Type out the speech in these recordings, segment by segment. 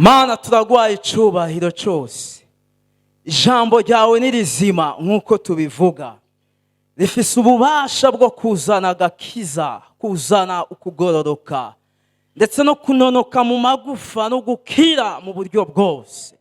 Mana turagwaye icubahiro cyose. Ijambo ryawe ni rizima nk'uko tubivuga. Rifise ububasha bwo kuzana agakiza, kuzana ukugororoka, ndetse no kunonoka mu magufa no gukira mu buryo bwose.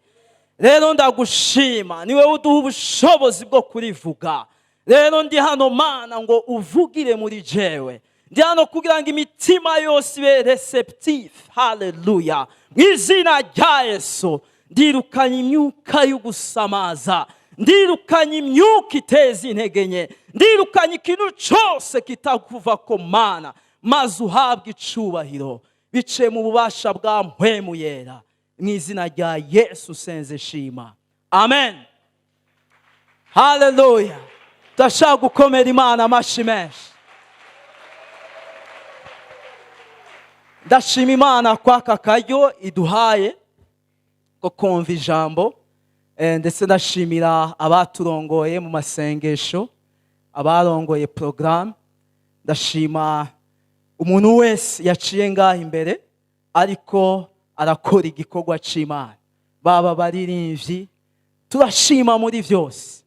Rero ndagushima, niwe uduha ubushobozi bwo kurivuga. Rero ndi hano Mana ngo uvugire muri jewe. Ndi hano kugira ngo imitima yose ibe receptive. Haleluya. Mu izina rya Yesu ndirukanye imyuka y'ugusamaza, ndirukanye imyuka iteza intege nke, ndirukanye ikintu cyose kitakuva ko Mana, maze uhabwe icubahiro bice mu bubasha bwa mpwemu yera. Mu izina rya Yesu senze shima. Amen. Haleluya. Ndashaka gukomera Imana amashyi menshi. Ndashima Imana kwaka karyo iduhaye ko kumva ijambo, ndetse ndashimira abaturongoye mu masengesho, abarongoye program. Ndashima umuntu wese yaciye ngaha imbere ariko arakora igikorwa c'Imana, baba baririmbyi, turashima muri byose.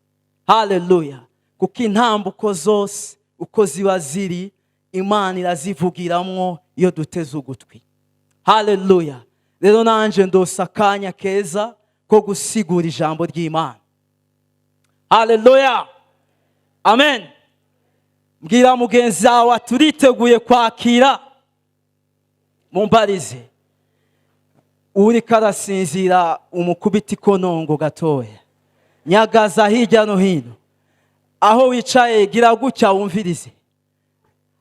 Haleluya. Kuko intambuko zose uko ziba ziri Imana irazivugiramwo iyo duteze ugutwi. Haleluya. Rero nanje ndosa akanya keza ko gusigura ijambo ry'Imana. Haleluya. Amen. Mbwira mugenzi wawe turiteguye kwakira. Mumbarize. Uri karasinzira umukubiti konongo gatoya. Nyagaza hirya no hino. Aho wicaye gira gutya wumvirize.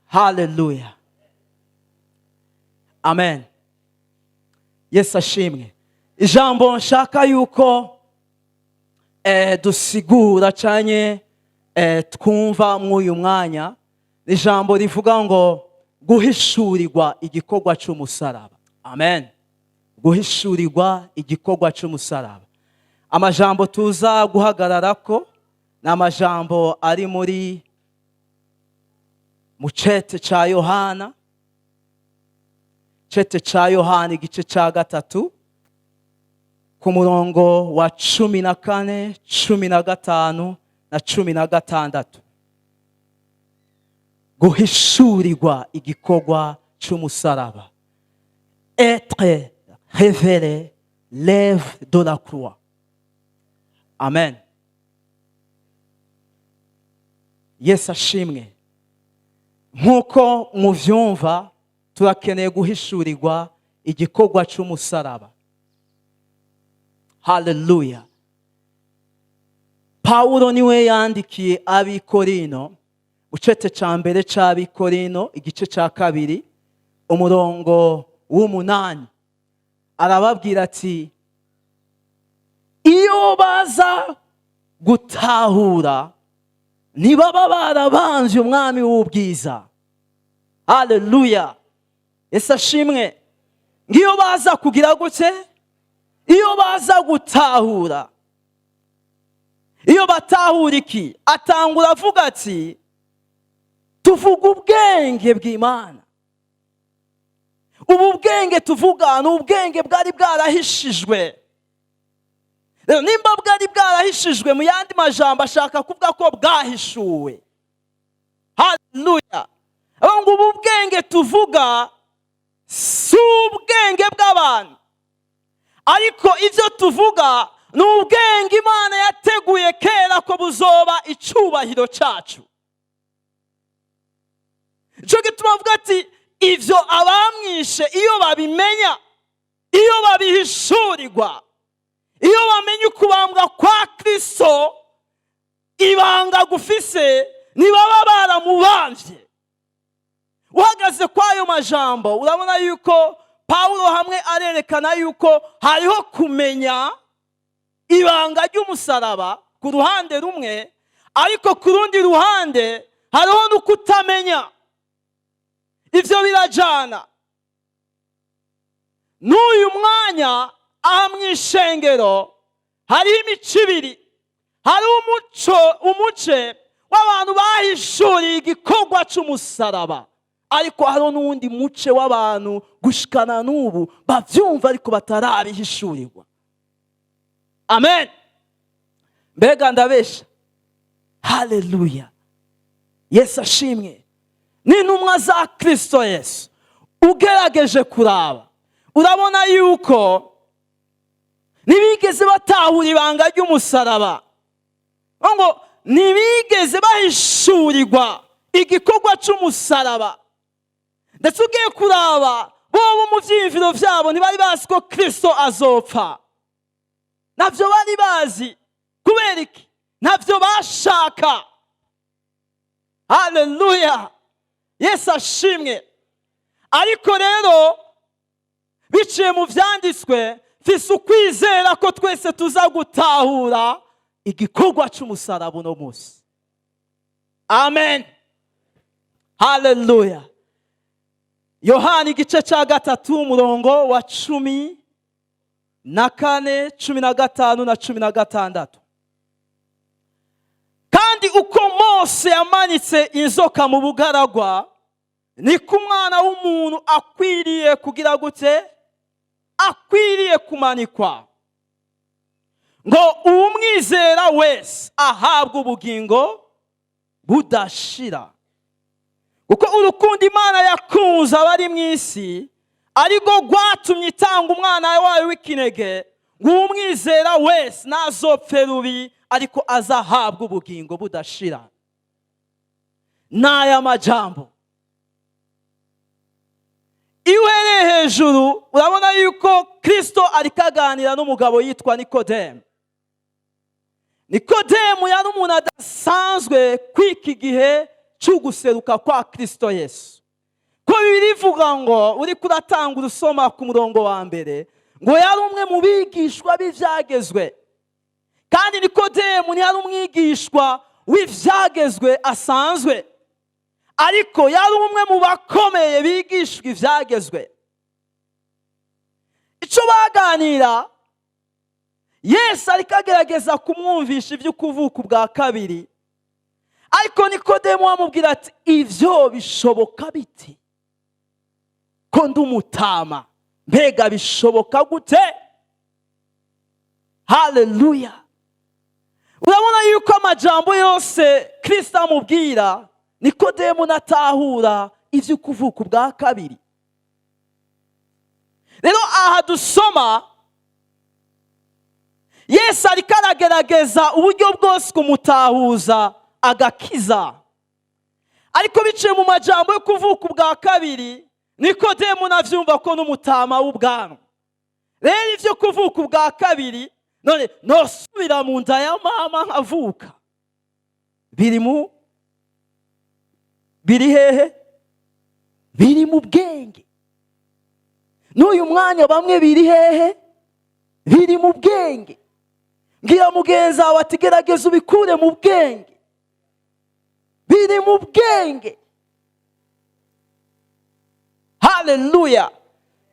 Haleluya. Amen. Yesu ashimwe. Ijambo nshaka yuko dusigura cyane twumva mw'uyu mwanya, ijambo rivuga ngo guhishurirwa igikorwa cy'umusaraba. Amen. Guhishurirwa igikorwa cy'umusaraba. Amajambo tuza guhagararako ni amajambo ari muri mu cete ca Yohana, cete ca Yohana igice ca 3 ku murongo wa 14, 15 na 16. Guhishurirwa igikorwa cy'umusaraba. Être révélé l'œuvre de la croix. Amen. Yesu ashimwe. Nkuko muvyumva turakeneye guhishurirwa igikorwa cy'umusaraba. Haleluya. Paulo niwe yandikiye abikorino, ucete ca mbere c'abikorino igice ca 2 umurongo w'8, arababwira ati iyo baza gutahura ntibaba barabanje umwami w'ubwiza. Haleluya. Yesu ashimwe. Ngiyo baza kugira gute? Iyo baza gutahura, iyo batahura iki? Atangura avuga ati tuvuga ubwenge bw'Imana. Ubu bwenge tuvuga ni ubwenge bwari bwarahishijwe. Rero nimba bwari bwarahishijwe, mu yandi majambo ashaka kuvuga ko bwahishuwe. Haleluya. Ngo ubu bwenge tuvuga si ubwenge bw'abantu, ariko ivyo tuvuga ni ubwenge Imana yateguye kera ko buzoba icubahiro cacu. Ico gituma avuga ati ivyo abamwishe iyo babimenya, iyo babihishurirwa, iyo bamenye ukubambwa kwa Kristo, ibanga gufise nibaba baramubambye. Uhagaze kwayo majambo urabona yuko Paulo hamwe arerekana yuko hariho kumenya ibanga ry'umusaraba ku ruhande rumwe, ariko ku rundi ruhande hariho no kutamenya. Ivyo birajana. N'uyu mwanya aha mw'ishengero hariho imico ibiri. Hari umuce w'abantu bahishuriye igikorwa cy'umusaraba. ariko hariho n'uwundi muce w'abantu gushikana n'ubu bavyumva ariko batarabihishurirwa. Amen. Mbega ndabesha? Haleluya. Yesu ashimwe. N'intumwa za Kristo Yesu ugerageje kuraba urabona yuko ntibigeze batahura ibanga ry'umusaraba, ngo ntibigeze bahishurirwa igikorwa cy'umusaraba. Ndetse ugiye kuraba bobo mu vyiyumviro vyabo ntibari bazi ko Kristo azopfa. Navyo bari bazi. Kubera iki? Navyo bashaka. Haleluya. Yesu ashimwe. Ariko rero biciye mu vyanditswe mfise ukwizera ko twese tuza gutahura igikorwa cy'umusaraba uno munsi. Amen. Haleluya. Yohana igice cya 3 umurongo wa 14, 15 na 16. Kandi uko Mose yamanitse inzoka mu bugaragwa, niko umwana w'umuntu akwiriye kugira gute? Akwiriye kumanikwa, ngo umwizera wese ahabwe ubugingo budashira. Kuko urukundo Imana yakunze abari mu isi ariko rwatumye itanga umwana wayo w'ikinege, ngo umwizera wese ntazopfe rubi ariko azahabwa ubugingo budashira. N'aya majambo iwereye hejuru urabona yuko Kristo ariko aganira n'umugabo yitwa Nikodemu. Nikodemu yari umuntu adasanzwe kw'iki gihe cy'uguseruka kwa Kristo Yesu. Ko Bibiliya ivuga ngo uri kuratanga urusoma ku murongo wa mbere ngo yari umwe mu bigishwa b'ivyagezwe. Kandi Nikodemu ntiyari umwigishwa w'ivyagezwe asanzwe, ariko yari umwe mu bakomeye bigishwa ivyagezwe. Ico baganira, Yesu ariko agerageza kumwumvisha ivy'ukuvuka ubwa kabiri, ariko Nikodemu amubwira ati ivyo bishoboka biti? Ko ndi umutama, mbega bishoboka gute? Haleluya. Urabona yuko amajambo yose Kristo amubwira Nikodemu natahura ivy'ukuvuka ubwa kabiri. Rero aha dusoma Yesu ariko aragerageza uburyo bwose kumutahuza agakiza, ariko biciye mu majambo yo kuvuka ubwa kabiri Nikodemu navyumva ko n'umutama w'ubwanwa. Rero ivyo kuvuka ubwa kabiri, none nosubira mu nda ya mama nkavuka, biri hehe? Biri mu bwenge. N'uyu mwanya bamwe biri hehe? Biri mu bwenge. Ngira mugenzi wawe ati gerageza ubikure mu bwenge. Biri mu bwenge. Haleluya.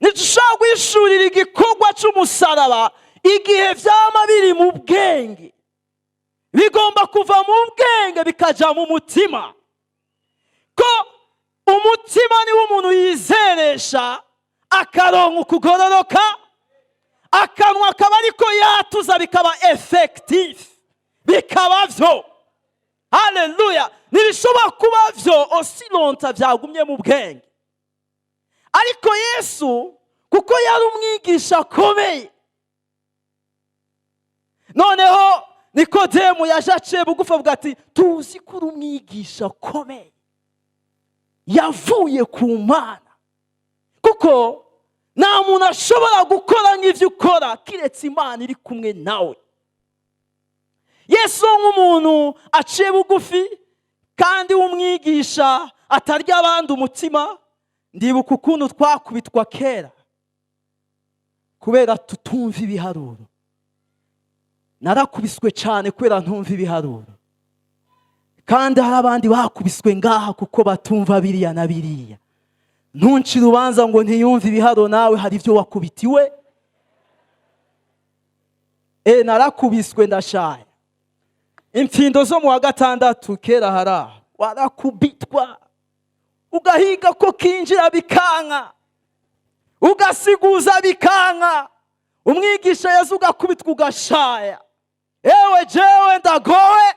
Nitushaka kwishurira igikorwa cy'umusaraba igihe vyama biri mu bwenge. Bigomba kuva mu bwenge bikaja mu mutima. Ko umutima ni w'umuntu yizeresha akaronka ukugororoka, akanwa akaba ariko yatuza bikaba effective, bikaba vyo. Haleluya. Nibishobora kuba vyo osilonta vyagumye mu bwenge. Ariko Yesu kuko yari umwigisha akomeye, noneho Nikodemu yaje aciye bugufi avuga ati tuzi ko uri umwigisha akomeye yavuye ku Mana, kuko nta muntu ashobora gukora nk'ivyo ukora kiretse Imana iri kumwe nawe. Yesu nk'umuntu aciye bugufi kandi w'umwigisha atarya abandi umutima, ndibuka ukuntu twakubitwa kera kubera tutumva ibiharuro. Narakubiswe cyane kubera ntumva ibiharuro, kandi hari abandi bakubiswe ngaha kuko batumva biriya na biriya. Ntunci rubanza ngo ntiyumve ibiharuro, nawe hari ivyo wakubitiwe. Narakubiswe ndashaye. Imfindo zo mu wa gatandatu kera hara warakubitwa ugahiga ko kinjira bikanka, ugasiguza bikanka, umwigisha Yesu ugakubitwa ugashaya. Ewe jewe ndagowe.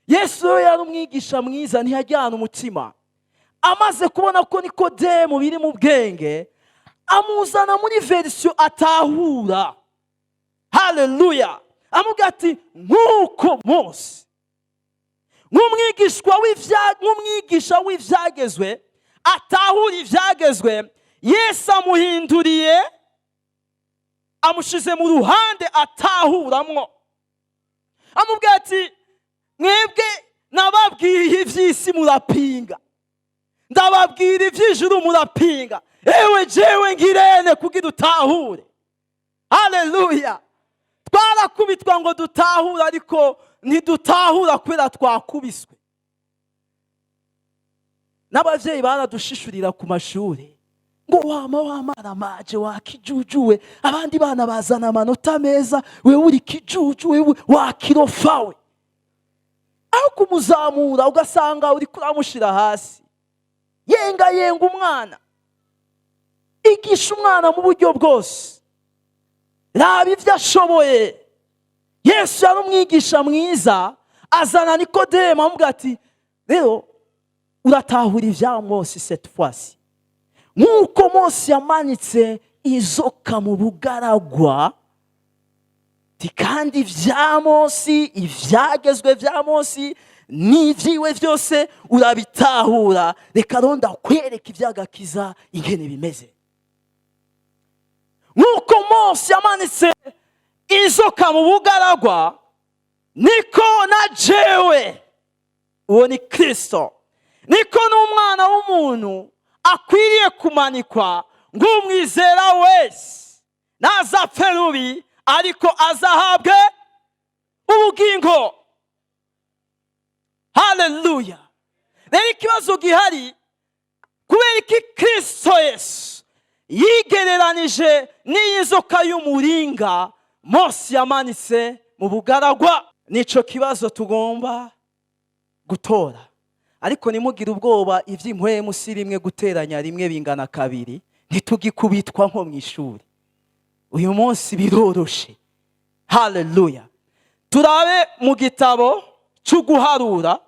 Yesu yari umwigisha mwiza, ntiyajyana umutima. Amaze kubona ko Nikodemo biri mu bwenge, amuzana muri verisiyo atahura. Haleluya. Amubwira ati nk'uko Mose, nk'umwigisha w'ibyagezwe atahura ibyagezwe, Yesu amuhinduriye, amushize mu ruhande atahuramwo. Amubwira ati mwebwe nababwiye iby'isi murapinga, ndababwira iby'ijuru murapinga, ewe jewe ngirene kugira utahure. Haleluya. Twarakubitwa ngo dutahura, ariko ntidutahura kubera twakubiswe. N'abavyeyi baradushishurira ku mashuri ngo wamaramaje wakijujuwe, abandi bana bazana amanota meza, wewe uri kijuju, wewe wakirofawe. Aho kumuzamura ugasanga uri kuramushira hasi. Yenga umwana, igisha umwana mu buryo bwose, raba ivyo ashoboye. Yesu yari umwigisha mwiza, azana Nikodemo amubwira ati rero uratahura ivya Mose cette fois-ci. Nk'uko Mose yamanitse inzoka mu bugaragwa, kandi ivya Mose, ivyagezwe vya Mose n'ivyiwe vyose urabitahura, reka ronda kwereka ivyagakiza ingene bimeze. Nk'uko Mose yamanitse inzoka mu bugaragwa, niko na jewe, uwo ni Kristo, niko n'umwana w'umuntu akwiriye kumanikwa, ng'umwizera wese ntazapfe rubi, ariko azahabwe ubugingo. Haleluya. Rero ikibazo gihari, kubera iki Kristo Yesu yigereranije n'inzoka y'umuringa Mose yamanitse mu bugaragwa? Nico kibazo tugomba gutora. Ariko nimugire ubwoba, ivy'impwemu si rimwe guteranya rimwe bingana kabiri, ntitugikubitwa nko mw'ishuri. Uyu munsi biroroshe. Haleluya. Turabe mu gitabo cy'uguharura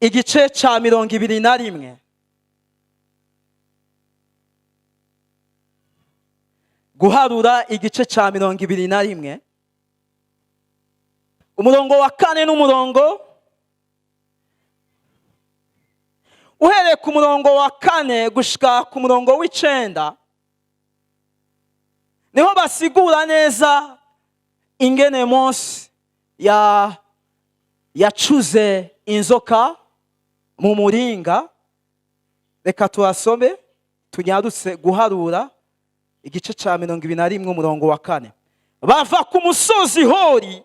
igice ca 21. Guharura igice ca 21, umurongo wa 4 n'umurongo, uhereye ku murongo wa 4 gushika ku murongo w'9, niho basigura neza ingene Mose yacuze inzoka mu muringa. Reka tuhasome, tunyarutse guharura igice ca 21 umurongo wa 4. Bava ku musozi Hori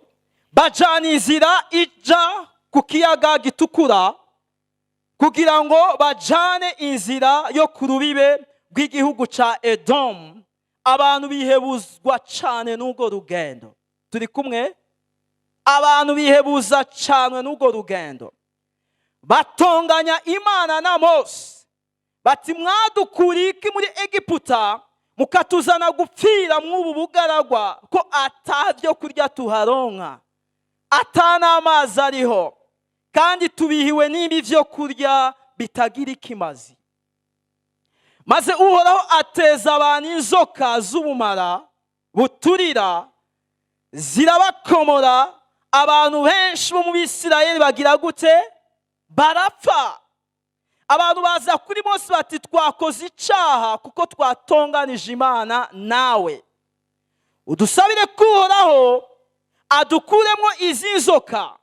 bajana inzira ija ku kiyaga gitukura, kugira ngo bajane inzira yo ku rubibe rw'igihugu ca Edomu. Abantu bihebuzwa cane n'ubwo rugendo. Turi kumwe? Abantu bihebuza cane n'ubwo rugendo, batonganya Imana na Mose bati mwadukuriye iki muri Egiputa mukatuzana gupfira mw'ubu bugaragwa, ko atavyo kurya tuharonka, atanamazi ariho, kandi tubihiwe n'ibi vyo kurya bitagira ikimazi. Maze Uhoraho ateza abantu inzoka z'ubumara buturira, zirabakomora, abantu benshi bo mu Bisirayeli bagira gute? Barapfa. Abantu baza kuri Mose bati twakoze icaha kuko twatonganije Imana nawe, udusabire ko Uhoraho adukuremo izi nzoka.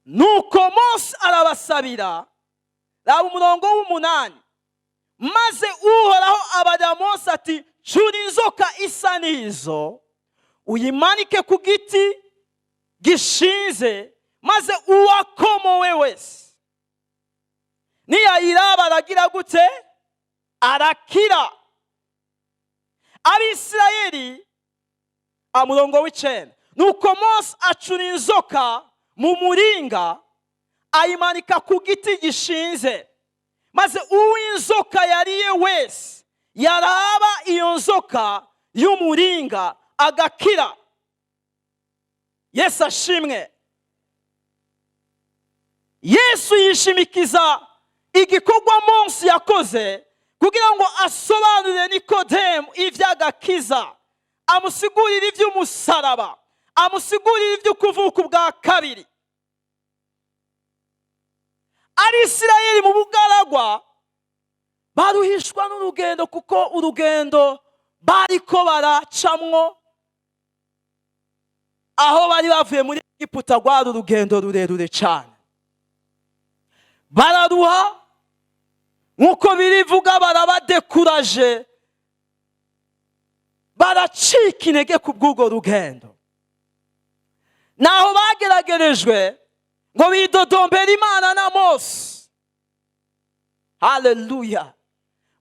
Nuko Mose arabasabira. Raba umurongo w'8. Maze Uhoraho abarira Mose ati cura inzoka isa n'izo, uyimanike ku giti gishinze, maze uwakomowe wese niyayiraba aragira gute? Arakira. Abisirayeli, umurongo w'9, nuko Mose acura inzoka mu muringa ayimanika ku giti gishinze, maze uw'inzoka yariye wese yaraba iyo nzoka y'umuringa agakira. Yesu ashimwe. Yesu yishimikiza igikorwa Mose yakoze kugira ngo asobanurire Nikodemu iby'agakiza, amusigurire iby'umusaraba, amusigurire iby'ukuvuka ubwa kabiri. Abisirayeli mu bugaragwa baruhishwa n'urugendo, kuko urugendo bariko baracamwo aho bari bavuye muri Egiputa rwari urugendo rurerure cyane. Bararuha, nk'uko birivuga barabadekuraje, baracika intege ku bw'urwo rugendo. Naho bageragerejwe ngo bidodombere Imana na Mose. Haleluya.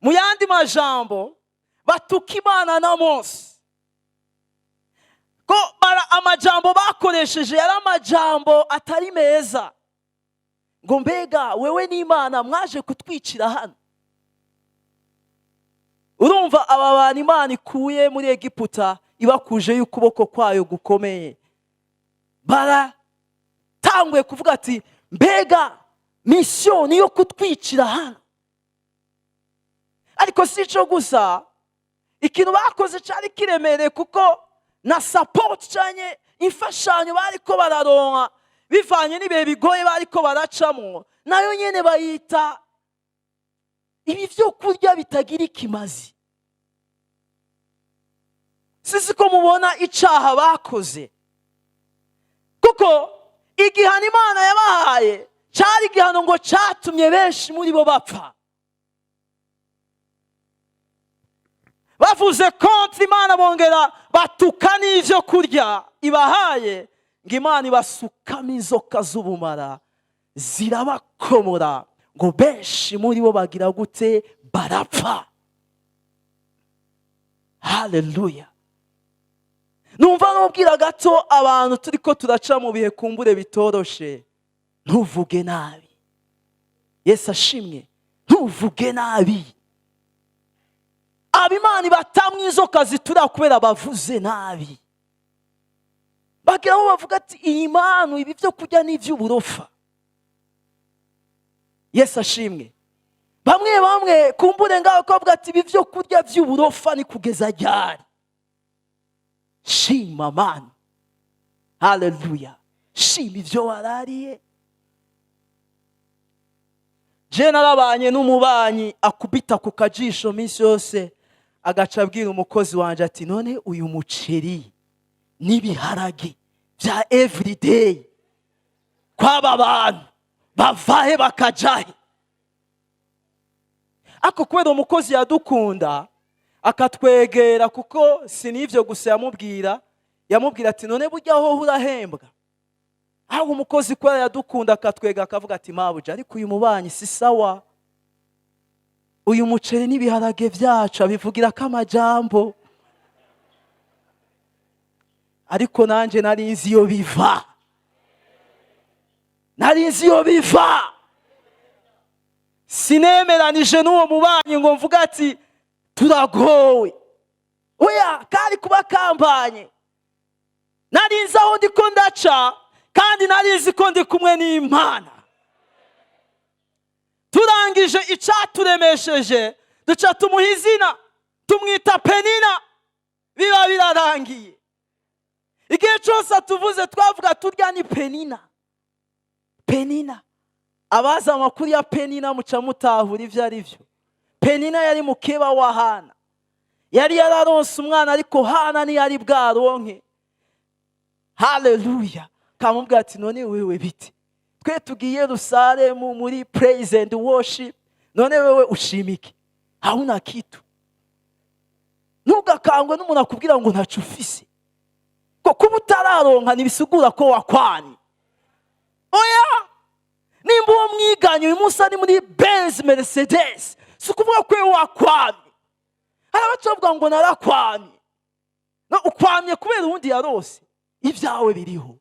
Mu yandi majambo batuka Imana na Mose. Ko amajambo bakoresheje yari amajambo atari meza, ngo mbega wewe n'Imana mwaje kutwicira hano. Urumva aba bantu Imana ikuye muri Egiputa ibakuje y'ukuboko kwayo gukomeye, baratanguye kuvuga ati mbega mission niyo kutwicira hano. Ariko si cyo gusa, ikintu bakoze cyari kiremereye, kuko na support cyane imfashanyo bariko bararonka bivanye n'ibihe bigoye bariko baracamo, nayo nyene bayita ibi byo kurya bitagira ikimazi. Sisi ko mubona icaha bakoze, kuko igihano Imana yabahaye cyari igihano ngo cyatumye benshi muri bo bapfa. Bavuze kontra Imana, bongera batuka n'ivyo kurya ibahaye, ngo Imana ibasukamo inzoka z'ubumara zirabakomora, ngo benshi muri bo bagira gute? Barapfa. Haleluya. Numva nubwira gato abantu turiko turaca mu bihe kumbure bitoroshe, ntuvuge nabi. Yesu ashimwe. Ntuvuge nabi. Abimana batamwe inzoka zitura kubera bavuze nabi. Bagira bo bavuga ati iyi Mana ibi byo kurya n'ivy'uburofa. Yesu ashimwe. Bamwe kumbure ngaho ko bavuga ati ibi byo kurya vy'uburofa ni kugeza ryari? Shima Mana. Haleluya. Shima ivyo warariye. Je narabanye n'umubanyi akubita ku kajisho minsi yose, agaca abwira umukozi wanje ati none uyu muceri n'ibiharage bya everyday kwaba bantu bavahe bakajahe? Ako kubera umukozi yadukunda akatwegera, kuko sinivyo gusa yamubwira ati none burya ho urahembwa. Aho umukozi kwera yadukunda akatwega akavuga ati mabuja, ariko uyu mubanyi si sawa, uyu muceri n'ibiharage byacu abivugira ko amajambo, ariko nanje narinzi iyo biva. Sinemeranije n'uwo mubanyi ngo mvuga ati turagowe. Oya, kari kuba kambanye. Narinzi aho ndiko ndaca, kandi narinzi ko ndi kumwe n'Imana. Turangije icaturemesheje duca tumuha izina, tumwita Penina, biba birarangiye. Igihe cyose tuvuze twavuga turya ni Penina. Abaza amakuru ya Penina muca mutahura ivyo ari vyo. Penina yari mukeba wa Hana, yari yararonse umwana, ariko Hana ntiyari bwaronke. Haleluya. Kamubwira ati none wewe biti, twe tugiye Yerusalemu muri praise and worship, none wewe ushimike? Hauna kitu. Ntugakangwe n'umuntu akubwira ngo ntacu ufise, ko kuba utararonka ntibisigura ko wakwani. Oya, nimba uwo mwiganye uyu munsi ari muri Benz Mercedes, si ukuvuga ko wakwani. Hari abacavuga ngo narakwani. No, ukwamye kubera uwundi yarose. Ibyawe biriho.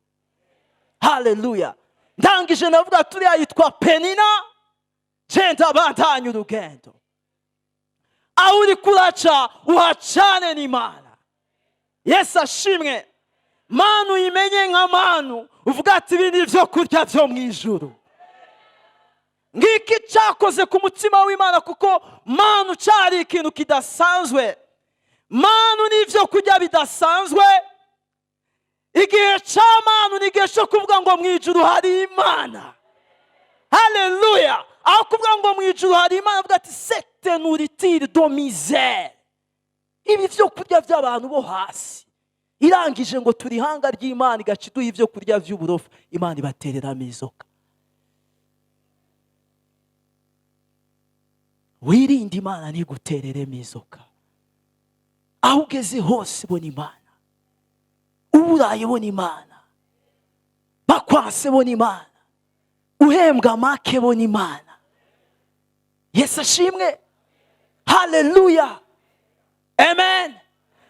Haleluya. Ndangije navuga turiya yitwa Penina, genda bandanye urugendo. Aho uri kuraca uhacane n'Imana. Yesu ashimwe. Manu uyimenye nka manu, uvuga ati ibi ni ibyo kurya byo mu ijuru. Ngiki cyakoze ku mutima w'Imana, kuko manu cyari ikintu kidasanzwe. Manu ni ibyo kurya bidasanzwe. Igihe cya manu ni igihe cyo kuvuga ngo mu ijuru hari Imana. Haleluya. Aho kuvuga ngo mu ijuru hari Imana, avuga ati cette nourriture de misère. Ibi byo kurya by'abantu bo hasi. Irangije ngo turi hanga ry'Imana igaciduha ibyo kurya by'uburofu, Imana ibatereramo inzoka. Wirinde Imana ntigutereremo inzoka. Aho ugeze hose bona Imana. Uburaye bona Imana. Bakwase bona Imana. Uhembwa make bona Imana. Yesu ashimwe. Haleluya. Amen.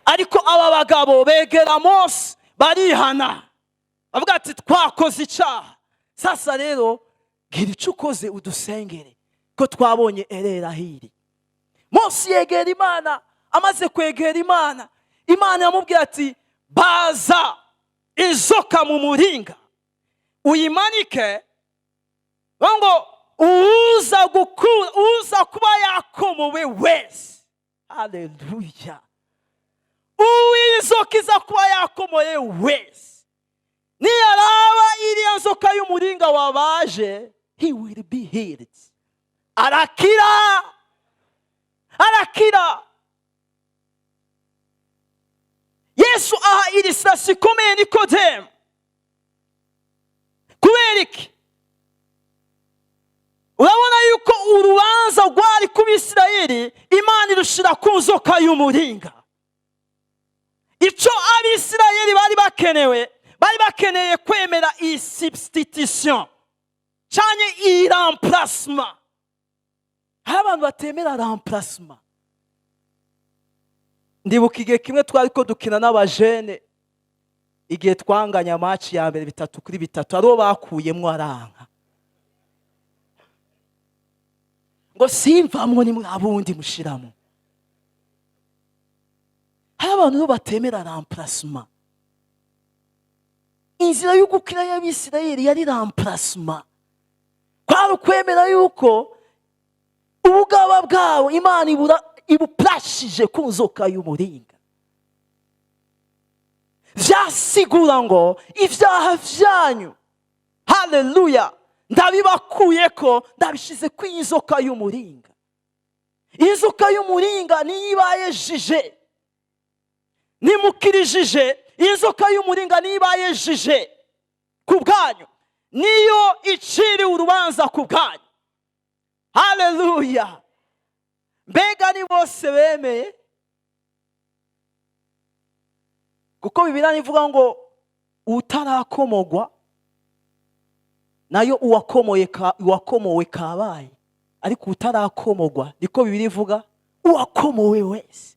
Ariko aba bagabo begera Mose barihana. Bavuga ati twakoze icyaha. Sasa rero gira icyo ukoze udusengere, ko twabonye erera hiri. Mose yegera Imana. Amaze kwegera Imana, Imana yamubwiye ati baza inzoka mu muringa uyimanike, ngo uza kuba yakomowe wese. Haleluya. Uw'inzoka iza kuba yakomoye wese, niyaraba iriya nzoka y'umuringa wabaje, he will be healed. Arakira. Arakira. Yesu aha ilisasi ikomeye Nikodemu. Kubera iki? Urabona yuko urubanza rwari ku Bisirayeli, Imana irushira ku nzoka y'umuringa. Icyo Abisirayeli bari bakeneye kwemera iyi substitution cyane iyi remplacement. Hari abantu batemera remplacement. Ndibuka igihe kimwe twari ko dukina n'abajene, igihe twanganya match ya mbere 3-3, aro bakuyemo aranka ngo simvamwe ni mwabundi mushiramo. Hari abantu batemera remplacement. Inzira yo gukira y'Abisirayeli yari remplacement. Kwari kwemera yuko ubugaba bwawo Imana ibuplashije ku nzoka y'umuringa. Vyasigura ngo ivyaha vyanyu, haleluya, ndabibakuye ko ndabishize ku inzoka y'umuringa. Inzoka y'umuringa niyibaye jije, nimukirijije. Inzoka y'umuringa niyibaye jije ku bwanyu, niyo iciri urubanza ku bwanyu. Haleluya. Mbega ni bose bemeye? Kuko Bibiliya ivuga ngo utarakomogwa nayo uwakomowe kabaye, ariko utarakomogwa niko Bibiliya ivuga uwakomowe wese,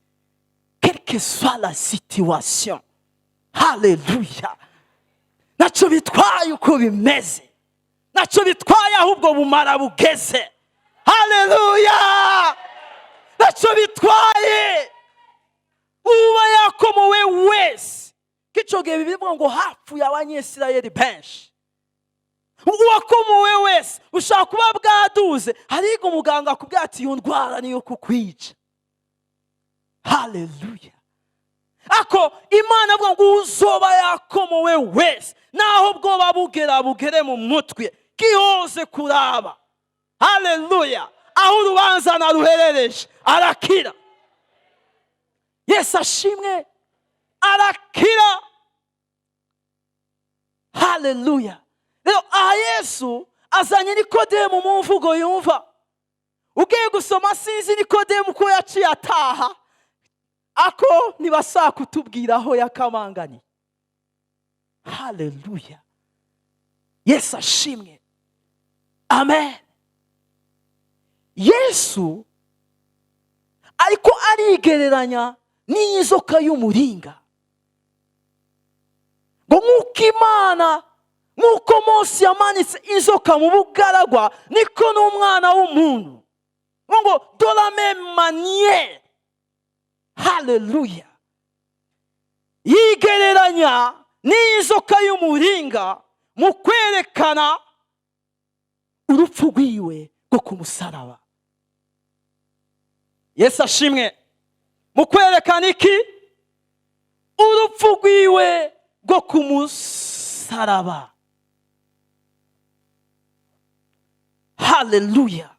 quelle que soit la situation. Haleluya. Naco bitwaye uko bimeze, naco bitwaye ahubwo bumara bugeze. Haleluya. Naco bitwaye uba yakomowe wese. Kico gihe Bibiliya ngo hapfuye Abanyesirayeli benshi. Uwakomowe wese ushaka kuba bwaduze, harigo umuganga akubwira ati iyo ndwara niyo kukwica. Haleluya. Ako Imana avuga ngo uzoba yakomowe wese, naho bwoba bugere mu mutwe, kihoze kuraba. Haleluya. Aho urubanza naruherereje arakira. Yesu ashimwe. Arakira. Haleluya. Leo Yesu azanye Nikodemu mu mvugo yumva. Ugiye gusoma sinzi Nikodemu ko yaciye ataha, ako nibasa kutubwira aho yakamangani. Haleluya. Yesu ashimwe. Amen. Yesu ariko arigereranya n'inzoka y'umuringa. Ngo nk'uko Imana nk'uko Mose yamanitse inzoka mu bugaragwa, niko n'umwana w'umuntu ngo de la même manière, haleluya, yigereranya n'inzoka y'umuringa mu kwerekana urupfu rwiwe rwo ku musaraba. Yesu ashimwe. Mu kwerekana iki? Urupfu rwiwe rwo ku musaraba. Haleluya.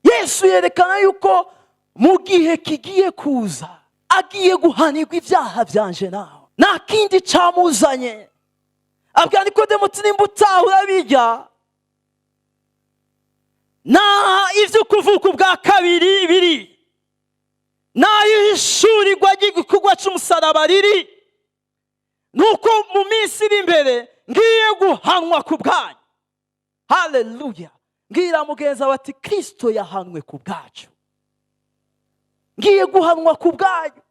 Yesu yerekana yuko mu gihe kigiye kuza agiye guhanirwa ibyaha byanje nawe. Nta kindi camuzanye. Abwira Nikodemo ati nimba utahura bijya, nta ivyo kuvuka ubwa kabiri biri, nayo ishurirwa ry'igikorwa c'umusaraba riri, nuko mu minsi iri imbere ngiye guhanwa ku bwanyu. Haleluya. Ngira mugenza bati Kristo yahanwe ku bwacu, ngiye guhanwa ku bwanyu.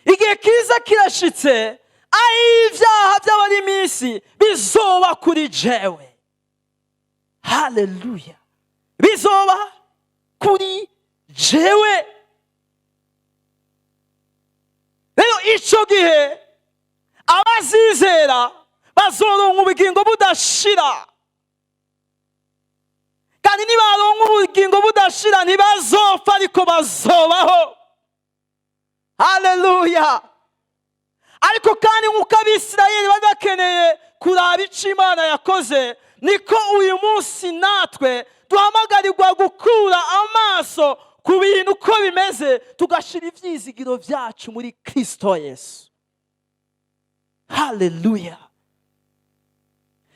Igihe kiza kirashitse, ibyaha by'abari iminsi bizoba kuri jewe. Haleluya. Bizoba kuri jewe. Rero ico gihe abazizera bazoronka ubugingo budashira, kandi nibaronka ubugingo budashira ntibazopfa ariko bazobaho. Haleluya. Ariko kandi nk'uko Abisirayeli badakeneye kuraba ico Imana yakoze, niko uyu munsi natwe duhamagarirwa gukura amaso ku bintu uko bimeze, tugashira ivyizigiro vyacu muri Kristo Yesu. Haleluya.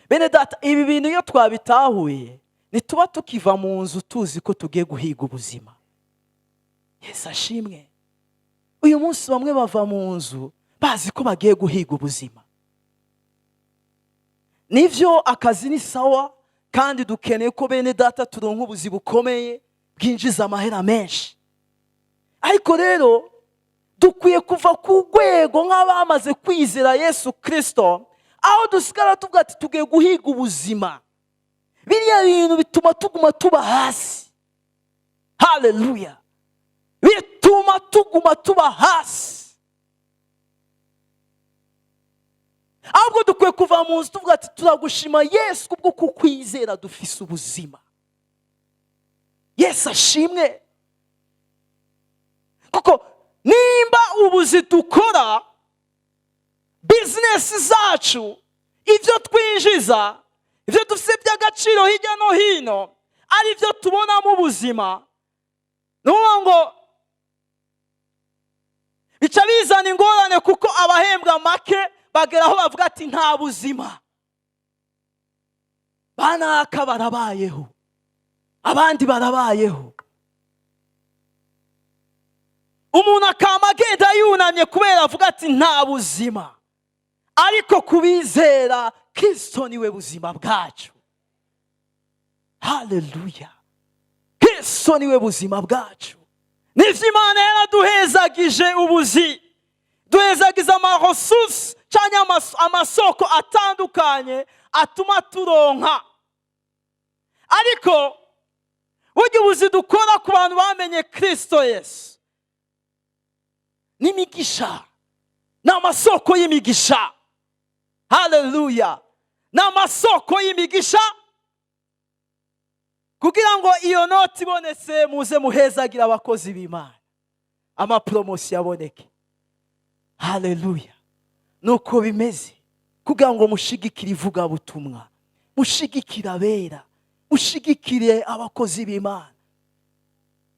Bene data, ibi bintu iyo twabitahuye nituba tukiva mu nzu tuzi ko tugiye guhiga ubuzima. Yesu ashimwe. Uyu munsi bamwe bava mu nzu bazi ko bagiye guhiga ubuzima. Nivyo akazi ni sawa, kandi dukeneye ko bene data turonka ubuzi bukomeye bwinjiza amahera menshi. Ariko rero dukwiye kuva ku rwego nk'abamaze kwizera Yesu Kristo, aho dusigara tuvuga ati tugiye guhiga ubuzima. Biriya bintu bituma tuguma tuba hasi. Haleluya. Bituma tuguma tuba hasi. Ahubwo dukwiye kuva mu nzu tuvuga ati turagushima Yesu kubwo kukwizera dufise ubuzima. Yesu ashimwe. Kuko nimba ubuzi dukora, business zacu, ivyo twinjiza, ivyo dufise by'agaciro hirya no hino, ari byo tubona mu buzima, nuko ngo bica bizana ingorane, kuko abahembwa make bageraho bavuga ati nta buzima. Banaka barabayeho, abandi barabayeho. Umuntu akama agenda yunamye kubera avuga ati nta buzima. Ariko kubizera Kristo niwe buzima bwacu. Haleluya. Kristo niwe buzima bwacu. Nivyo Imana yaraduhezagije ubuzi, duhezagiza amaresources cyangwa amasoko atandukanye atuma turonka. Ariko burya ubuzi dukora ku bantu bamenye Kristo Yesu n'imigisha, n'amasoko y'imigisha. Haleluya. N'amasoko y'imigisha, kugira ngo iyo noti ibonetse muze muhezagira abakozi b'Imana, amapromosi yaboneke. Haleluya. Nuko bimeze, kugira ngo mushigikire ivugabutumwa, mushigikire abera, mushigikire abakozi b'Imana.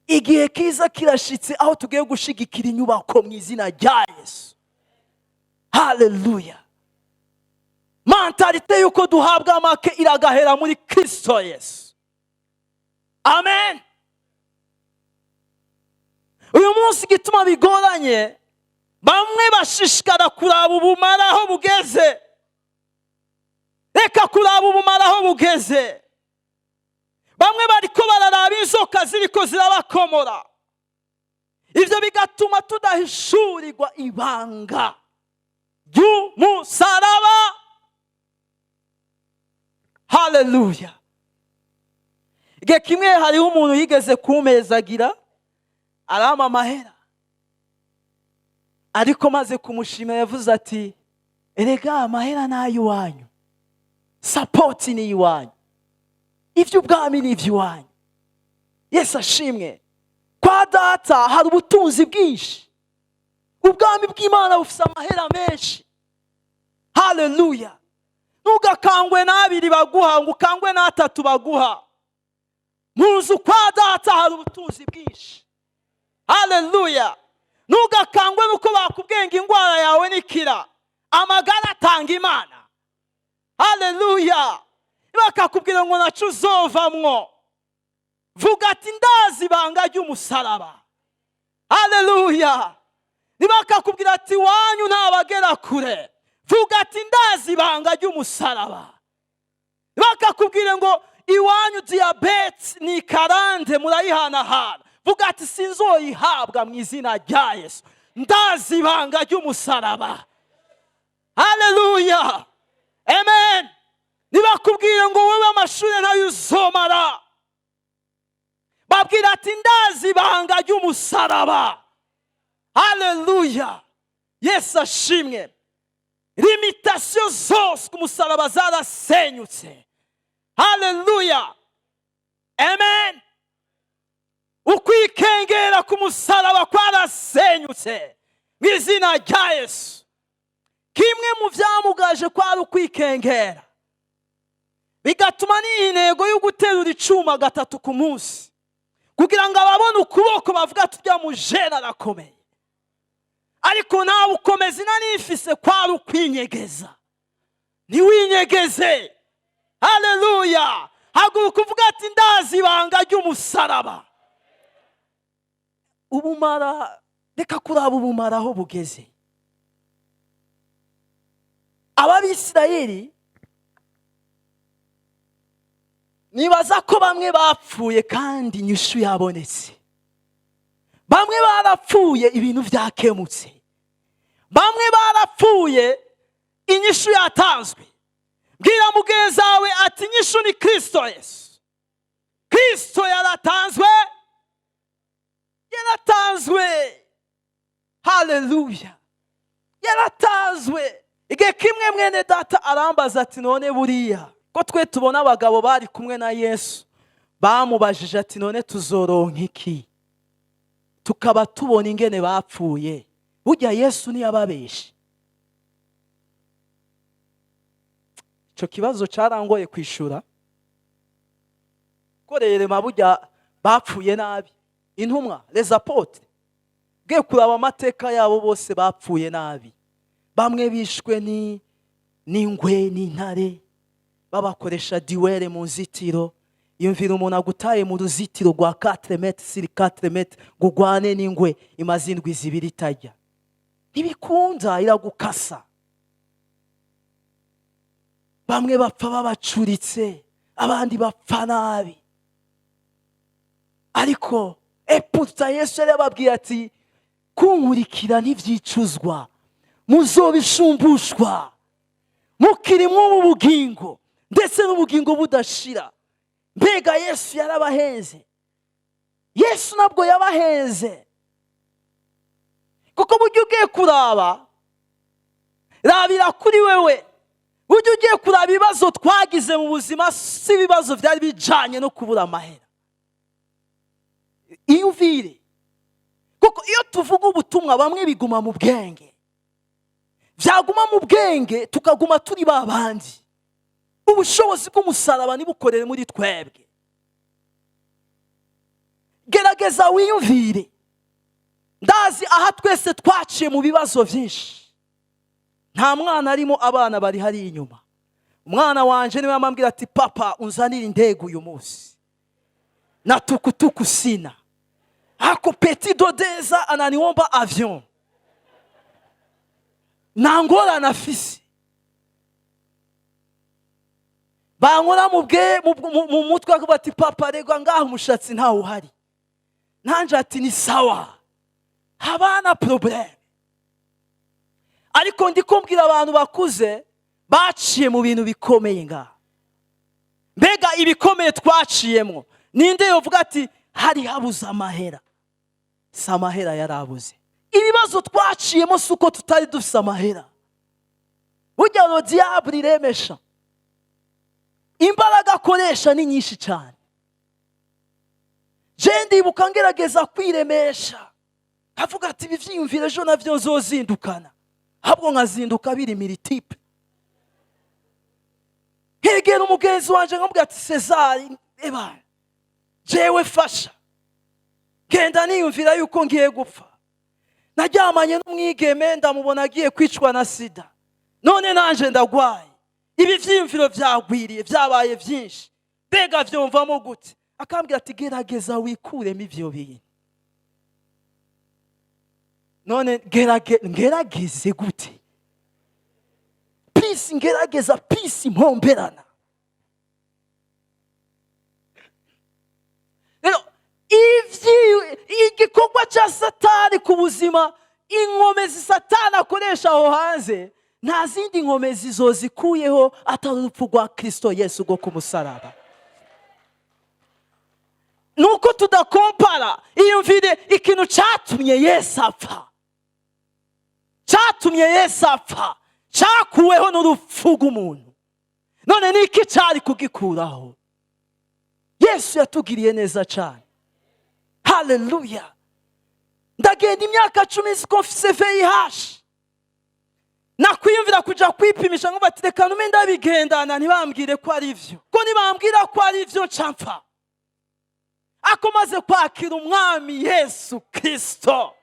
Igihe kiza kirashitse aho tugiye gushigikira inyubako mu izina rya Yesu. Haleluya. Mentalite yuko duhabwa make iragahera muri Kristo Yesu. Amen. Uyu munsi gituma bigoranye, bamwe bashishikara kuraba ubumara aho bugeze. Reka kuraba ubumara aho bugeze. Bamwe bariko bararaba inzoka ziriko zirabakomora. Ivyo bigatuma tudahishurirwa ibanga ry'umusaraba. haleluya. Igihe kimwe hariho umuntu yigeze kumezagira arama amahera, ariko maze kumushimira yavuze ati erega amahera ni ay'iwanyu, sapoti ni iwanyu, iby'ubwami ni iby'iwanyu. Yesu ashimwe. Kwa data hari ubutunzi bwinshi, ubwami bw'Imana bufite amahera menshi, haleluya. Ntugakangwe n'abiri baguha ngo ukangwe n'atatu baguha. Mu nzu kwa data hari ubutunzi bwinshi, haleluya. Ntugakangwe nuko bakubwiye ngo indwara yawe nikira, amagara atanga Imana, haleluya. Bakakubwira ngo nacu uzovamwo, vuga ati ndazi ibanga ry'umusaraba, haleluya. Nibakakubwira ati wanyu ntabagera kure, vuga ati ndazi ibanga ry'umusaraba. Bakakubwira ngo iwanyu diyabete ni karande murayihanahana, vuga ati sinzoyihabwa mu izina rya Yesu, ndazi ibanga ry'umusaraba, haleluya, amen. Nibakubwira ngo wowe amashuri ntayo uzomara, babwira ati ndazi ibanga ry'umusaraba, haleluya. Yesu ashimwe. Limitasiyo zose ku musaraba zarasenyutse, haleluya, amen. Ukwikengera ku musaraba kwarasenyutse mu izina rya Yesu. Kimwe mu byamugaje kwari ukwikengera, bigatuma niha intego yo guterura icuma 3 ku munsi kugira ngo ababone ukuboko bavuga tujya mu jena arakomeye. Ariko nawe ukomeza inanifise kwari ukwinyegeza. Ntiwinyegeze, haleluya. Haguruka uvuga ati ndazi ibanga ry'umusaraba. Ubumara, reka kuraba ubumara aho bugeze. Ababisirayeli nibaza ko bamwe bapfuye kandi inyishu yabonetse. Bamwe barapfuye ibintu byakemutse, bamwe barapfuye inyishu yatanzwe. Bwira mugenzi wawe ati inyishu ni Kristo Yesu. Kristo yaratanzwe, haleluya, yaratanzwe. Igihe kimwe mwene data arambaza ati none buriya ko twe tubona abagabo bari kumwe na Yesu, bamubajije ati none tuzoronka iki? Tukaba tubona ingene bapfuye, burya Yesu ntiyababeshe. Ico kibazo carangoye kwishura ko rero burya bapfuye nabi. Intumwa les apôtres bwe kuraba amateka yabo bose bapfuye nabi. Bamwe bishwe n'ingwe n'intare, babakoresha diwere mu nzitiro. Yumvira umuntu agutaye mu ruzitiro rwa 4 metres sur 4 metres ngo gwane n'ingwe imaze indwi zibiri itajya, ntibikunda, iragukasa. Bamwe bapfa babacuritse, abandi bapfa nabi. Ariko eputa Yesu yarababwiye ati kunkurikira ntivyicuzwa, muzobishumbushwa, mukiri mu bugingo ndetse n'ubugingo budashira. Mbega Yesu yarabahenze? Yesu nabwo yabahenze. Kuko buryo ugiye kuraba, rabira kuri wewe. Buryo ugiye kuraba ibibazo twagize mu buzima si ibibazo byari bijanye no kubura amahera. Iyumvire. Kuko iyo tuvuga ubutumwa bamwe biguma mu bwenge, byaguma mu bwenge tukaguma turi babandi. Ubushobozi bw'umusaraba nibukorere muri twebwe. Gerageza wiyumvire. Ndazi aha twese twaciye mu bibazo byinshi. Nta mwana arimo, abana bari hari inyuma. Umwana wanje niwe amambwira ati papa unzanira indege uyu munsi, na tukutuku sina, ako petit dodeza ananiomba avion, nangora nafisi. Bankora mu mutwe ako bati papa rego ngaho umushatsi ntawe uhari. Nanje ati ni sawa, habana problem. Ariko ndikumbwira abantu bakuze baciye mu bintu bikomeye nga. mbega ibikomeye twaciyemo, ninde yovuga ati hari habuze amahera? Si amahera yarabuze. Ibibazo twaciyemo si uko tutari dufise amahera. Burya lo diable iremesha, imbaraga akoresha ni nyinshi cyane. Je ndibuka ngerageza kwiremesha, avuga ati ibi vyiyumvire ejo navyo nzozindukana, ahubwo nkazinduka biri militipe. Hegera umugenzi wanje nkamubwira ati Cesar, eba jewe fasha, genda niyumvira yuko ngiye gupfa. Naryamanye n'umwigeme ndamubona agiye kwicwa na sida, none nanje ndagwaye. Ibi vyiyumviro vyagwiriye, vyabaye vyinshi, mbega vyumvamo gute? Akambwira ati gerageza wikuremo ivyo bintu. None ngerageze gute? Peace ngerageza, peace impomberana. Igikorwa cya Satani ku buzima, inkomezi Satani akoresha aho hanze, nta zindi nkomezi zozikuyeho atari urupfu rwa Kristo Yesu rwo ku musaraba. Nuko tudakompara, iyumvire ikintu cyatumye Yesu apfa. Cyatumye Yesu apfa, cyakuweho n'urupfu rw'umuntu. None niki cyari kugikuraho? Yesu yatugiriye neza cyane. Haleluya. Ndagenda imyaka 10 sikofise VIH. Nakwiyumvira kuja kwipimisha ngo batireka nume ndabigendana ntibambwire ko ari ivyo. Ko nibambwira ko ari ivyo ncapfa. Akomaze kwakira umwami Yesu Kristo.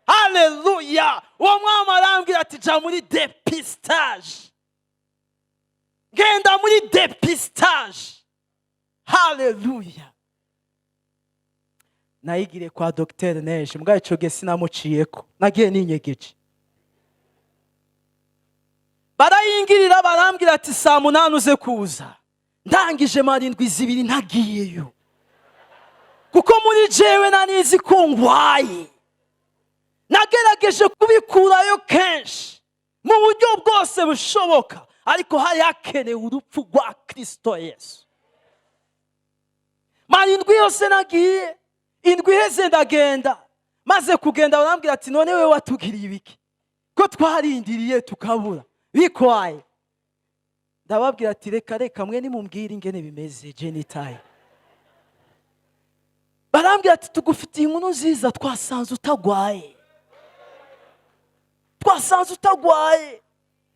Haleluya. Uwo mwami arambwira ati ja muri depistage. Genda muri depistage. Haleluya. Nayigire kwa Dr. Neje, mbwa ico gesi namuciyeko, nagiye ninyegeje. Barayingirira barambwira ati saa 8 uze kuza. Ndangije marindwi zibiri ntagiyeyo, kuko muri jewe nanizi ko ngwaye. Nagerageje kubikurayo kenshi mu buryo bwose bushoboka, ariko hari hakenewe urupfu rwa Kristo Yesu. Marindwi yose nagiye, indwi heze ndagenda. Maze kugenda barambwira ati none we watugiriye ibiki ko twarindiriye tukabura bikwaye? Ndababwira ati reka mwe nimumbwire ingene bimeze, je nitaye. Barambwira ati tugufitiye inkuru nziza, twasanze utagwaye. Twasanze utagwaye,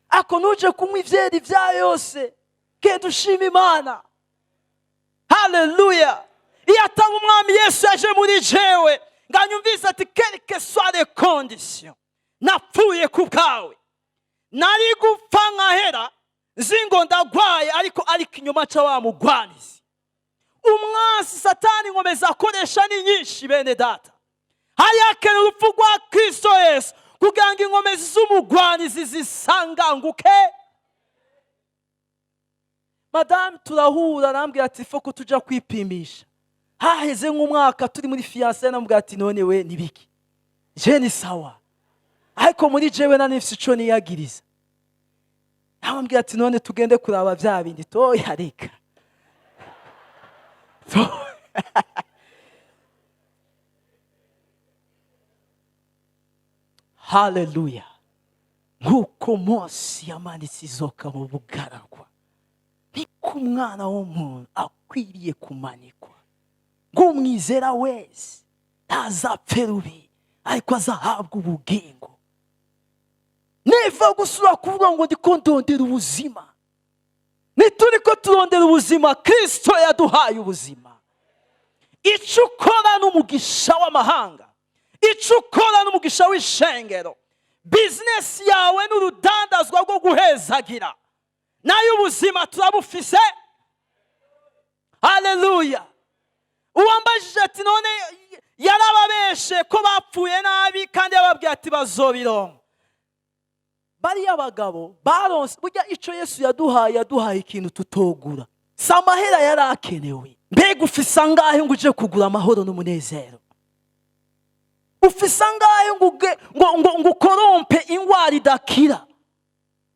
ako nuje kunywa ivyeri vya yose, genda ushima Imana. Haleluya. Iyo atanga umwami Yesu yaje muri jewe, nganyumvise ati quelque soit les conditions, napfuye ku bwawe. Nari gupfa nkahera zingo ndagwaye, ariko inyuma ca wa mugwanizi. Umwasi Satani nkomeza akoresha ni nyinshi bene data. Hari hakenewe urupfu rwa Kristo Yesu kugira ngo inkomezi z'umugwanizi zisanganguke. Madame turahura, arambwira ati foko tuja kwipimisha. Haheze nk'umwaka turi muri fiancé, namubwira ati none we nibiki? Je ni sawa, ariko muri jewe nanifise ico niyagiriza. Namubwira ati none tugende kuraba vya bindi. Toya reka. Haleluya. Nk'uko Mose yamanitse izoka mu bugaragwa, niko umwana w'umuntu akwiriye kumanikwa. Ng'umwizera wese ntazapfe rubi, ariko azahabwa ubugingo. Neva gusura kuvuga ngo ndiko ndondera ubuzima. Nituriko turondera ubuzima, Kristo yaduhaye ubuzima. Ico ukora n'umugisha w'amahanga, ico ukora n'umugisha w'ishengero, business yawe n'urudandazwa rwo guhezagira, nayo ubuzima turabufise. Haleluya. Uwambajije ati none yarababeshe ko bapfuye nabi kandi yababwiye ati bazobironka. Bari abagabo baronse, burya ico Yesu yaduhaye ikintu tutogura. Samahera yarakenewe. Mbega ufise angahe ngo uje kugura amahoro n'umunezero? Ufise angahe ngo korompe ingwara idakira,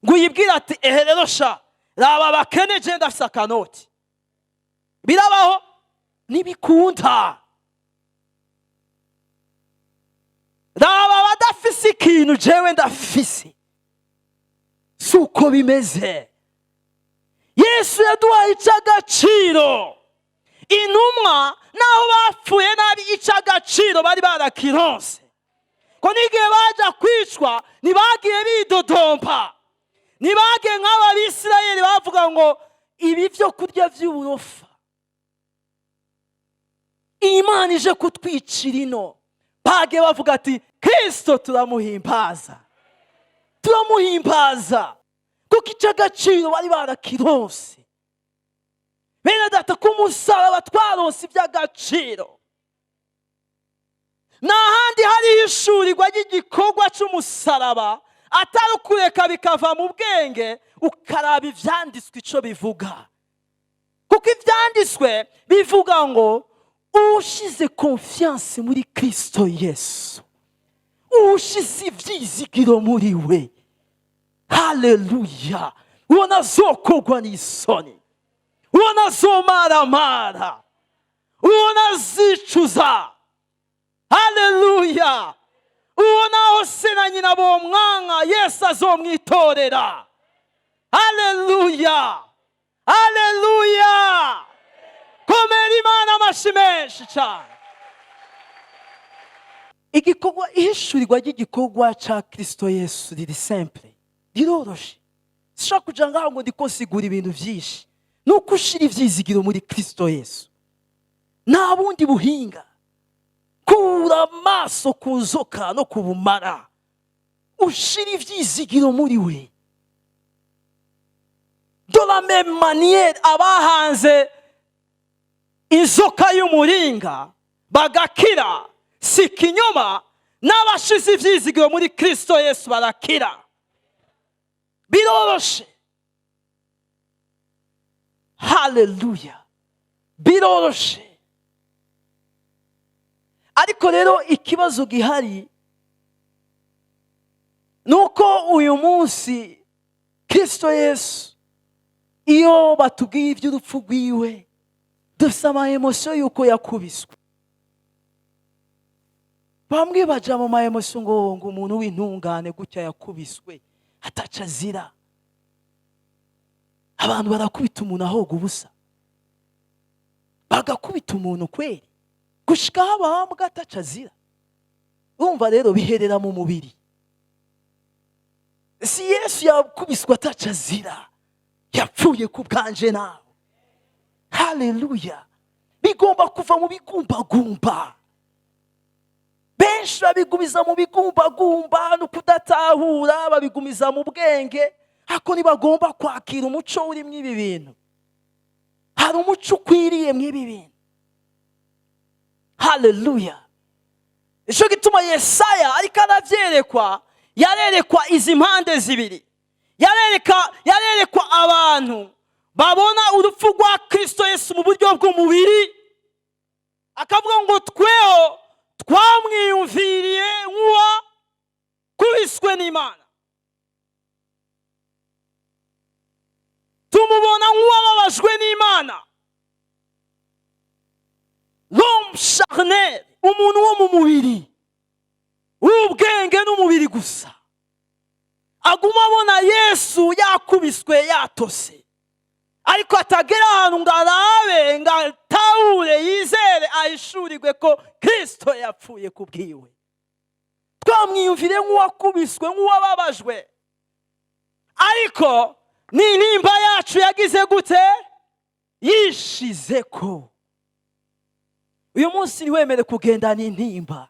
ngo yibwira ati ehe rero sha raba bakene je ndafise akanoti. birabaho? Ntibikunda. Raba abadafise ikintu jewe ndafise, si uko bimeze. Yesu yaduhaye ic'agaciro. Intumwa naho bapfuye nabi ic'agaciro bari barakironse, ko n'igihe baja kwicwa ntibagiye bidodompa, ntibagiye nk'Abisirayeli bavuga ngo ibi vyo kurya vy'uburofa Imana ije kutwicira ino. Bagiye bavuga ati Kristo turamuhimbaza, turamuhimbaza, kuko ic'agaciro bari barakironse. Bene data, ku musaraba twaronse iby'agaciro. N'ahandi hari ishurirwa ry'igikorwa c'umusaraba atari ukureka bikava mu bwenge ukaraba ivyanditswe ico bivuga. Kuko ivyanditswe bivuga ngo ushize confiance muri Kristo Yesu, ushize ivyizigiro muri we, haleluya, uwo ntazokogwa n'isoni, uwo ntazomaramara, uwo ntazicuza, haleluya, uwo naho se na nyina bomwanka Yesu azomwitorera, haleluya, haleluya. Komera Imana amashi menshi cyane. Igikorwa, ihishurirwa ry'igikorwa ca Kristo Yesu riri simple, riroroshe. Sishaka kuja ngaho ngo ndiko sigura ibintu vyinshi. Nuko ushira ivyizigiro muri Kristo Yesu, nta bundi buhinga. Kura amaso ku nzoka no ku bumara, ushira ivyizigiro muri we. De la même manière, abahanze inzoka y'umuringa bagakira, si kinyoma, n'abashize ivyizigiro muri Kristo Yesu barakira. Biroroshe, haleluya, biroroshe. Ariko rero ikibazo gihari nuko uyu munsi Kristo Yesu iyo batubwiye iby'urupfu rwiwe dufite ama-emotion yuko yakubiswe. Bamwe baja mu ma-emotion ngo umuntu w'intungane gutya yakubiswe ataca azira. Abantu barakubita umuntu ahoga ubusa, bagakubita umuntu kweri gushika aho abahambwa ataca azira. Urumva rero biherera mu mubiri. Si Yesu yakubiswe ataca azira, yapfuye ku bwanje nawe, haleluya. Bigomba kuva mu bigumbagumba. Benshi babigumiza mu bigumbagumba no kudatahura, babigumiza mu bwenge, hako ntibagomba kwakira umuco uri mw'ibi bintu. Hari umuco ukwiriye mw'ibi bintu, haleluya. Ico gituma Yesaya ariko aravyerekwa, yarerekwa izi mpande zibiri. Yarerekwa abantu babona urupfu rwa Kristo Yesu mu buryo bw'umubiri, akavuga ngo tweho twamwiyumviriye nk'uwa kubiswe n'Imana, tumubona nk'uwababajwe n'Imana. L'homme charnel, umuntu wo mu mubiri, ubwenge n'umubiri gusa, aguma abona Yesu yakubiswe yatose, ariko atagera ahantu ngo arabe, ngo atahure, yizere, ahishurirwe ko Kristo yapfuye kubwiwe. Twamwiyumvire nk'uwakubiswe, nk'uwababajwe, ariko n'intimba yacu yagize gute? Yishizeko. Uyu munsi niwemere kugenda n'intimba,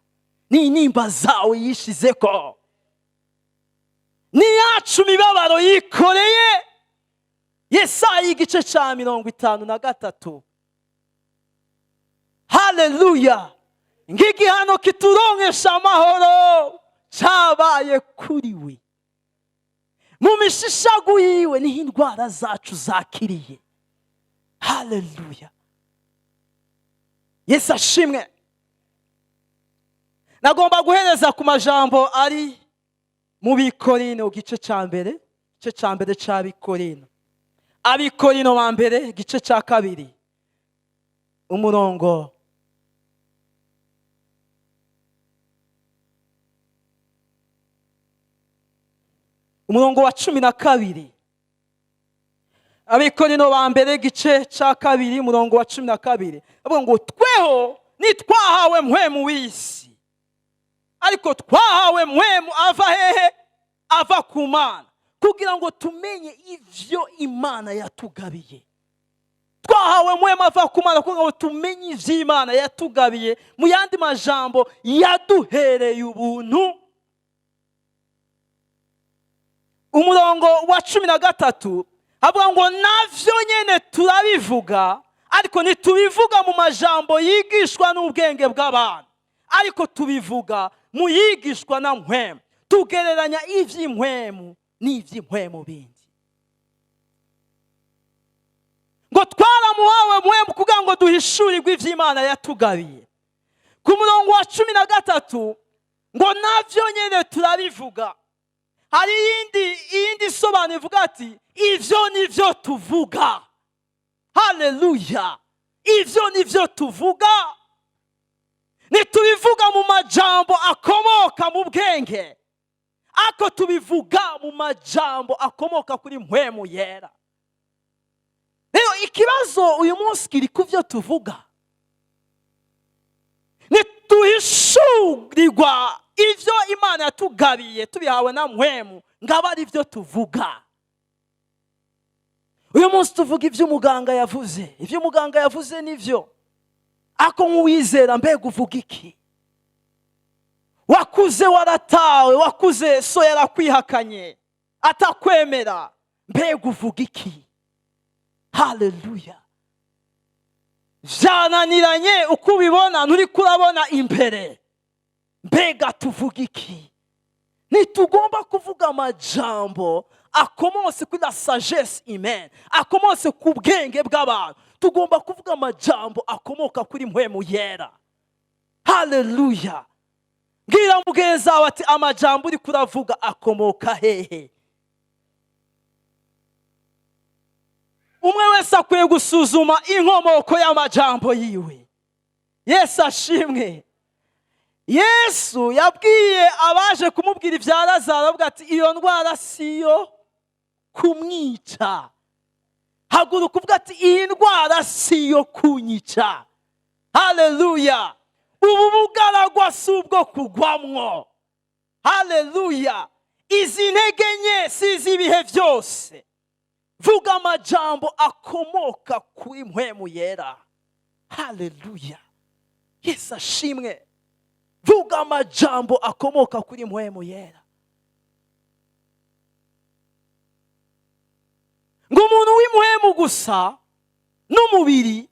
n'intimba zawe yishizeko, ni yacu mibabaro yikoreye. Yesaya igice ca 53, haleluya. Ng'igihano kituronkesha amahoro cabaye kuri we, mu mishishagu yiwe niho indwara zacu zakiriye, haleluya. Yesu ashimwe. Nagomba guhereza ku majambo ari mu Bikorino gice ca mbere, gice ca mbere c'Abikorino, Abikorino ba mbere gice ca kabiri, umurongo wa 12. Abikorino ba mbere igice cya 2 umurongo wa 12 avuga ngo tweho nitwahawe mpwemu w'isi, ariko twahawe mpwemu ava hehe? Ava ku Mana, kugira ngo tumenye ivyo Imana yatugabiye. Twahawe mpwemu ava ku Mana kugira ngo tumenye ivyo Imana yatugabiye, mu yandi majambo yaduhereye ubuntu. Umurongo wa 13 avuga ngo navyo nyene turabivuga, ariko ntitubivuga mu majambo yigishwa n'ubwenge bw'abantu, ariko tubivuga mu yigishwa na mpwemu, tugereranya ivy'impwemu n'ivy'impwemu bindi. Ngo twaramuhawe mpwemu kugira ngo duhishurirwe ivy'Imana yatugabiye. Ku murongo wa 13 ngo navyo nyene turabivuga. Hari iyindi sobanuro ivuga ati ivyo nivyo tuvuga. Haleluya! Ivyo nivyo tuvuga. Ntitubivuga mu majambo akomoka mu bwenge, ako tubivuga mu majambo akomoka kuri mpwemu yera. Rero ikibazo uyu munsi kiri ku vyo tuvuga. Nituhishurirwa ivyo Imana yatugabiye tubihawe na mpwemu, ngaba ari vyo tuvuga. Uyu munsi tuvuga ivyo umuganga yavuze. Ivyo umuganga yavuze nivyo, ako nk'uwizera mbega uvuga iki? Wakuze waratawe, wakuze so yarakwihakanye atakwemera, mbega uvuga iki? Haleluya! Vyananiranye uko ubibona nturi kurabona imbere, mbega tuvuga iki? Ntitugomba kuvuga amajambo akomose kuri la sagesse humaine, akomose ku bwenge bw'abantu. Tugomba kuvuga amajambo akomoka kuri mpwemu yera. Haleluya! Mbwira mugenzi wawe ati amajambo uri kuravuga akomoka hehe? Umwe wese akwiye gusuzuma inkomoko y'amajambo yiwe. Yesu ashimwe. Yesu yabwiye abaje kumubwira ibya Lazaro avuga ati iyo ndwara siyo kumwica. Haguruka uvuga ati iyi ndwara siyo kunyica. Haleluya! Ubu bugaragwa si ubwo kugwamwo. Haleluya! Izi ntege nke si iz'ibihe byose. Vuga amajambo akomoka kuri mpwemu yera. Haleluya! Yesu ashimwe. Vuga amajambo akomoka kuri mpwemu yera. Ngo umuntu w'impwemu gusa n'umubiri,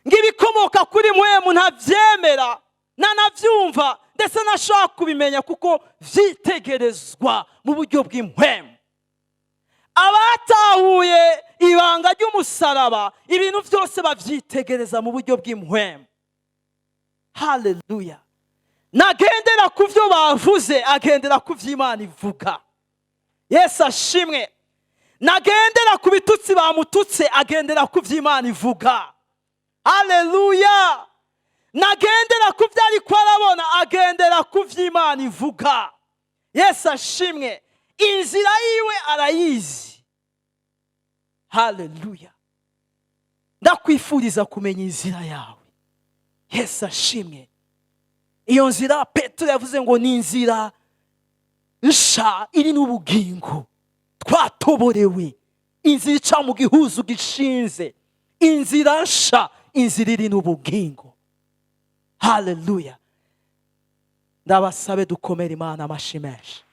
ngo ibikomoka kuri mpwemu ntavyemera, ntanavyumva, ndetse ntashobora kubimenya kuko vyitegerezwa mu buryo bw'impwemu. Abatahuye ibanga ry'umusaraba, ibintu byose bavyitegereza mu buryo bw'impwemu. Haleluya! Nagendera ku vyo bavuze, agendera ku vy'Imana ivuga. Yesu ashimwe. Nagendera ku bitutsi bamututse, agendera ku vy'Imana ivuga. Haleluya! Nagendera ku vyo ariko arabona, agendera ku vy'Imana ivuga. Yesu ashimwe. Inzira yiwe arayizi. Haleluya! Ndakwifuriza kumenya inzira yawe. Yesu ashimwe. Iyo nzira Petero yavuze ngo ni inzira nsha iri n'ubugingo. Twatoborewe. Inzira ica mu gihuzu gishinze. Inzira nsha, inzira iri n'ubugingo. Haleluya! Ndabasabe dukomere Imana amashyi menshi.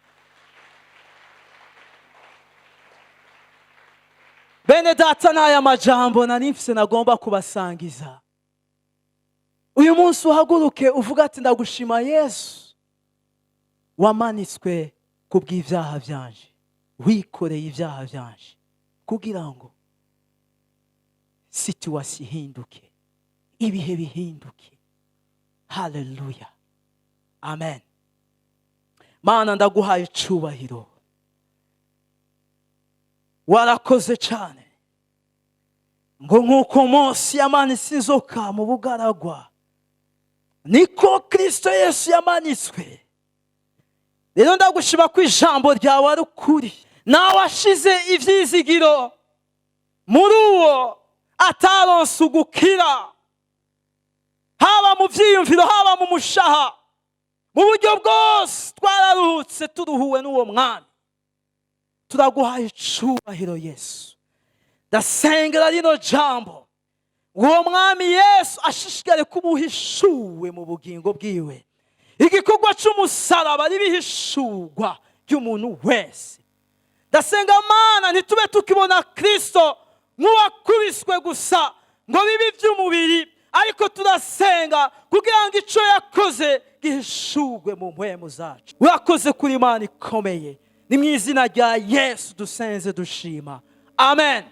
Bene data, n'aya majambo nari mfise nagomba kubasangiza. Uyu munsi uhaguruke uvuga ati ndagushima Yesu, wamanitswe kubw'ivyaha vyanje, wikoreye ivyaha vyanje kugira ngo situation ihinduke, ibihe bihinduke. Haleluya! Amen. Mana, ndaguhaye icubahiro. Warakoze cyane. ngo nk'uko Mose yamanitse inzoka mu bugaragwa, niko Kristo Yesu yamanitswe. Rero ndagushima ko ijambo ryawe ari ukuri. Nawe ashize ivyizigiro muri uwo ataronse ugukira, haba mu vyiyumviro, haba mu mushaha, mu buryo bwose twararuhutse turuhuwe n'uwo mwami. Turaguhaye icubahiro Yesu. Ndasengera rino jambo, uwo mwami Yesu ashishikare kumuhishuwe mu bugingo bwiwe. Igikorwa c'umusaraba ribihishurwa ry'umuntu wese. Ndasenga Mana ntitube tukibona Kristo nk'uwakubiswe gusa ngo bibe iby'umubiri, ariko turasenga kugira ngo ico yakoze gihishurwe mu mpwemu zacu. Urakoze kuri Imana ikomeye. Ni mu izina rya Yesu dusenze dushima. Amen.